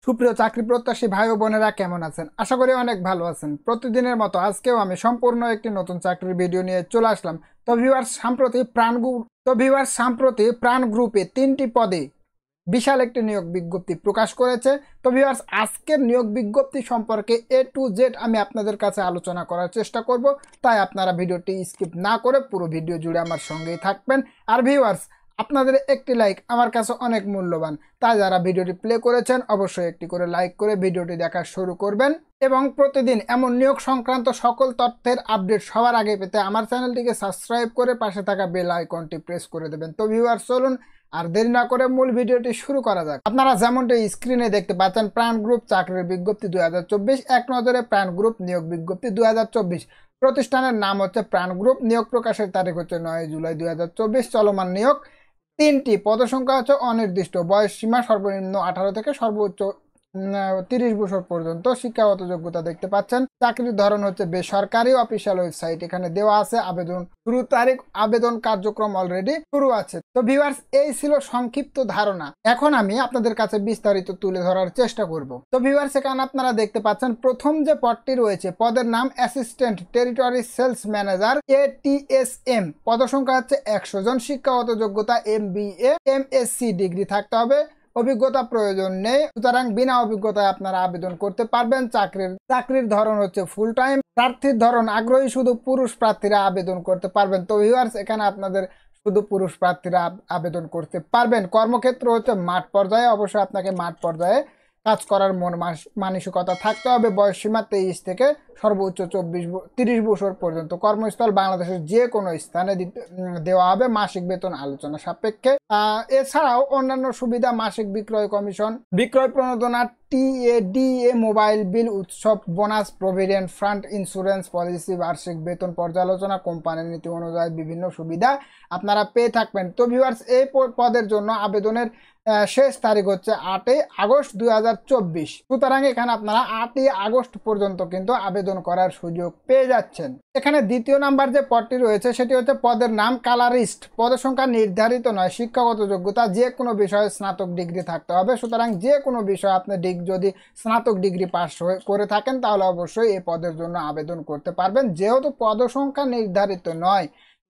সুপ্রিয় চাকরি প্রত্যাশী ভাই ও বোনেরা কেমন আছেন? আশা করি অনেক ভালো আছেন। প্রতিদিনের মতো আজকেও আমি সম্পূর্ণ একটি নতুন চাকরির ভিডিও নিয়ে চলে আসলাম। তো ভিউয়ার্স, সাম্প্রতি প্রাণ গ্রুপে 3টি পদে বিশাল একটি নিয়োগ বিজ্ঞপ্তি প্রকাশ করেছে। তো ভিউয়ার্স, আজকের নিয়োগ বিজ্ঞপ্তি সম্পর্কে এ টু জেড আমি আপনাদের কাছে আলোচনা করার চেষ্টা করব, তাই আপনারা ভিডিওটি স্কিপ না করে পুরো ভিডিও জুড়ে আমার সঙ্গেই থাকবেন। আর ভিউয়ার্স, আপনাদের একটি লাইক আমার কাছে অনেক মূল্যবান, তাই যারা ভিডিওটি প্লে করেছেন অবশ্যই একটি করে লাইক করে ভিডিওটি দেখা শুরু করবেন এবং প্রতিদিন এমন নিয়োগ সংক্রান্ত সকল তথ্যের আপডেট সবার আগে পেতে আমার চ্যানেলটিকে সাবস্ক্রাইব করে পাশে থাকা বেল আইকনটি প্রেস করে দেবেন। তো ভিউয়ার্স, চলুন আর দেরি না করে মূল ভিডিওটি শুরু করা যাক। আপনারা যেমনটি স্ক্রিনে দেখতে পাচ্ছেন, প্রাণ গ্রুপ চাকরির বিজ্ঞপ্তি 2024, এক নজরে প্রাণ গ্রুপ নিয়োগ বিজ্ঞপ্তি 2024। প্রতিষ্ঠানের নাম হচ্ছে প্রাণ গ্রুপ। নিয়োগ প্রকাশের তারিখ হচ্ছে 9 জুলাই 2024। চলমান নিয়োগ 3টি। পদসংখ্যা হচ্ছে অনির্দিষ্ট। বয়স সীমা সর্বনিম্ন 18 থেকে সর্বোচ্চ 30 বছর পর্যন্ত। শিক্ষাগত যোগ্যতা দেখতে পাচ্ছেন। চাকরির ধরন হচ্ছে বেসরকারি। অফিসিয়াল ওয়েবসাইট এখানে দেওয়া আছে। আবেদন শুরু তারিখ, আবেদন কার্যক্রম অলরেডি শুরু আছে। তো ভিউয়ার্স, এই ছিল সংক্ষিপ্ত ধারণা। এখন আমি আপনাদের কাছে বিস্তারিত তুলে ধরার চেষ্টা করব। তো ভিউয়ার্স, এখানে আপনারা দেখতে পাচ্ছেন প্রথম যে পদটি রয়েছে, পদের নাম assistant territory sales manager ATSM। পদসংখ্যা হচ্ছে 100 জন। শিক্ষাগত যোগ্যতা MBA MSc ডিগ্রি থাকতে হবে। অভিজ্ঞতা প্রয়োজন নেই, সুতরাং বিনা অভিজ্ঞতায় আপনারা আবেদন করতে পারবেন। চাকরির ধরন হচ্ছে ফুল টাইম। প্রার্থীর ধরন আগ্রহী শুধু পুরুষ প্রার্থীরা আবেদন করতে পারবেন। তো ভিউয়ার্স, এখানে আপনাদের শুধু পুরুষ প্রার্থীরা আবেদন করতে পারবেন। কর্মক্ষেত্র হচ্ছে মাঠ পর্যায়ে। অবশ্যই আপনাকে মাঠ পর্যায়ে কাজ করার মন মানসিকতা থাকতে হবে। বয়স সীমা 23 থেকে সর্বোচ্চ 30 বছর পর্যন্ত। কর্মস্থল বাংলাদেশের যে কোনো স্থানে দেওয়া হবে। মাসিক বেতন আলোচনা সাপেক্ষে। এছাড়াও অন্যান্য সুবিধা: মাসিক বিক্রয় কমিশন, বিক্রয় প্রণোদনা, TADA, মোবাইল বিল, উৎসব bonus, provident fund, insurance policy, বার্ষিক বেতন পর্যালোচনা, কোম্পানির নীতি অনুযায়ী বিভিন্ন সুবিধা আপনারা পেয়ে থাকবেন। তো ভিউয়ার্স, এই পদের জন্য আবেদনের শেষ তারিখ হচ্ছে 8 আগস্ট 2024। সুতরাং এখানে আপনারা 8 আগস্ট পর্যন্ত কিন্তু আবেদন করার সুযোগ পেয়ে যাচ্ছেন। এখানে দ্বিতীয় নাম্বার যে পদটি রয়েছে সেটি হচ্ছে পদের নাম কালারিস্ট। পদের সংখ্যা নির্ধারিত নয়। শিক্ষাগত যোগ্যতা যে কোনো বিষয়ে স্নাতক ডিগ্রি থাকতে হবে। সুতরাং যে কোনো বিষয়ে আপনি যদি স্নাতক ডিগ্রি পাস করে থাকেন তাহলে অবশ্যই এই পদের জন্য আবেদন করতে পারবেন। যেহেতু পদ সংখ্যা নির্ধারিত নয়,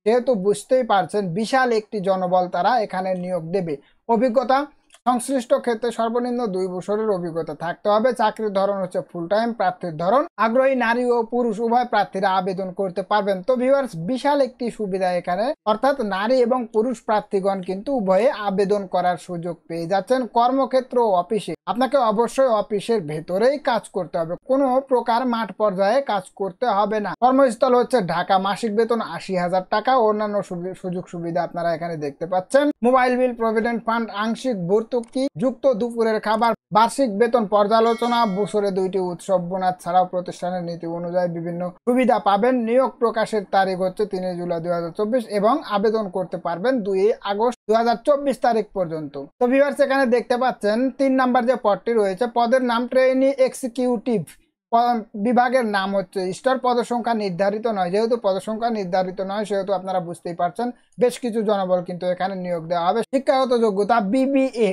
যেহেতু বুঝতেই পারছেন বিশাল একটি জনবল তারা এখানে নিয়োগ দেবে। অভিজ্ঞতা: সংশ্লিষ্ট ক্ষেত্রে সর্বনিম্ন 2 বছরের অভিজ্ঞতা থাকতে হবে। চাকরির ধরন হচ্ছে ফুল টাইম। প্রার্থীর ধরন আগ্রহী নারী ও পুরুষ উভয় প্রার্থীরা আবেদন করতে পারবেন। তো ভিউয়ার্স, বিশাল একটি সুবিধা এখানে, অর্থাৎ নারী এবং পুরুষ প্রার্থীগণ কিন্তু উভয়ে আবেদন করার সুযোগ পেয়ে যাচ্ছেন। কর্মক্ষেত্র অফিসে আপনাকে অবশ্যই অফিসের ভেতরেই কাজ করতে হবে, কোনো প্রকার মাঠ পর্যায়ে কাজ করতে হবে না। কর্মস্থল হচ্ছে ঢাকা। মাসিক বেতন 80,000 টাকা। অন্যান্য সুযোগ সুবিধা আপনারা এখানে দেখতে পাচ্ছেন। মোবাইল বিল, প্রভিডেন্ট ফান্ড, আংশিক ভর্তুকি যুক্ত দুপুরের খাবার, বার্ষিক বেতন পর্যালোচনা, বছরে 2টি উৎসব বোনাস ছাড়াও প্রতিষ্ঠানের নীতি অনুযায়ী বিভিন্ন সুবিধা পাবেন। নিয়োগ প্রকাশের তারিখ হচ্ছে 3 জুলাই 2024 এবং আবেদন করতে পারবেন 2 আগস্ট 2024 তারিখ পর্যন্ত। তো ভিউয়ার্স, এখানে দেখতে পাচ্ছেন 3 নাম্বার যে পদটি রয়েছে, পদের নাম ট্রেনি এক্সিকিউটিভ। বিভাগের নাম হচ্ছে স্টার। পদসংখ্যা নির্ধারিত নয়। যেহেতু পদসংখ্যা নির্ধারিত নয় সেহেতু আপনারা বুঝতেই পারছেন বেশ কিছু জনবল কিন্তু এখানে নিয়োগ দেওয়া হবে। শিক্ষাগত যোগ্যতা BBA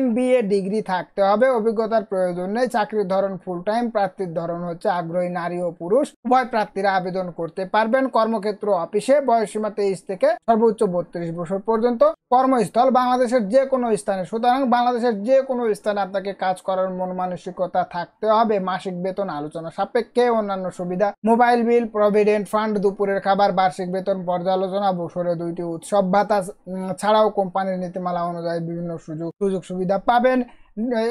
MBA ডিগ্রি থাকতে হবে। অভিজ্ঞতার প্রয়োজন নেই। চাকরির ধরন ফুল টাইম। প্রার্থীর ধরন হচ্ছে আগ্রহী নারী ও পুরুষ উভয় প্রার্থীরা আবেদন করতে পারবেন। কর্মক্ষেত্র অফিসে। বয়সসীমা 23 থেকে সর্বোচ্চ 32 বছর পর্যন্ত। কর্মস্থল বাংলাদেশের যে কোনো স্থানে। সুতরাং বাংলাদেশের যে কোনো স্থানে আপনাকে কাজ করার মন মানসিকতা থাকতে হবে। মাসিক বেতন আলোচনা সাপেক্ষে। অন্যান্য সুবিধা: মোবাইল বিল, প্রভিডেন্ট ফান্ড, দুপুরের খাবার, বার্ষিক বেতন পর্যালোচনা, বছরে 2টি উৎসব ভাতা ছাড়াও কোম্পানির নীতিমালা অনুযায়ী বিভিন্ন সুযোগ সুবিধা পাবেন।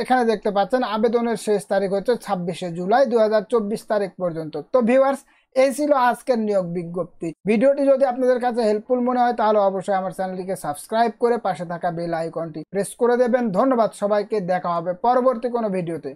এখানে দেখতে পাচ্ছেন আবেদনের শেষ তারিখ হচ্ছে 26 জুলাই 2024 তারিখ পর্যন্ত। তো ভিউয়ার্স, এই ছিল আজকের নিয়োগ বিজ্ঞপ্তি। ভিডিওটি যদি আপনাদের কাছে হেল্পফুল মনে হয় তাহলে অবশ্যই আমার চ্যানেলটিকে সাবস্ক্রাইব করে পাশে থাকা বেল আইকনটি প্রেস করে দেবেন। ধন্যবাদ সবাইকে। দেখা হবে পরবর্তী কোনো ভিডিওতে।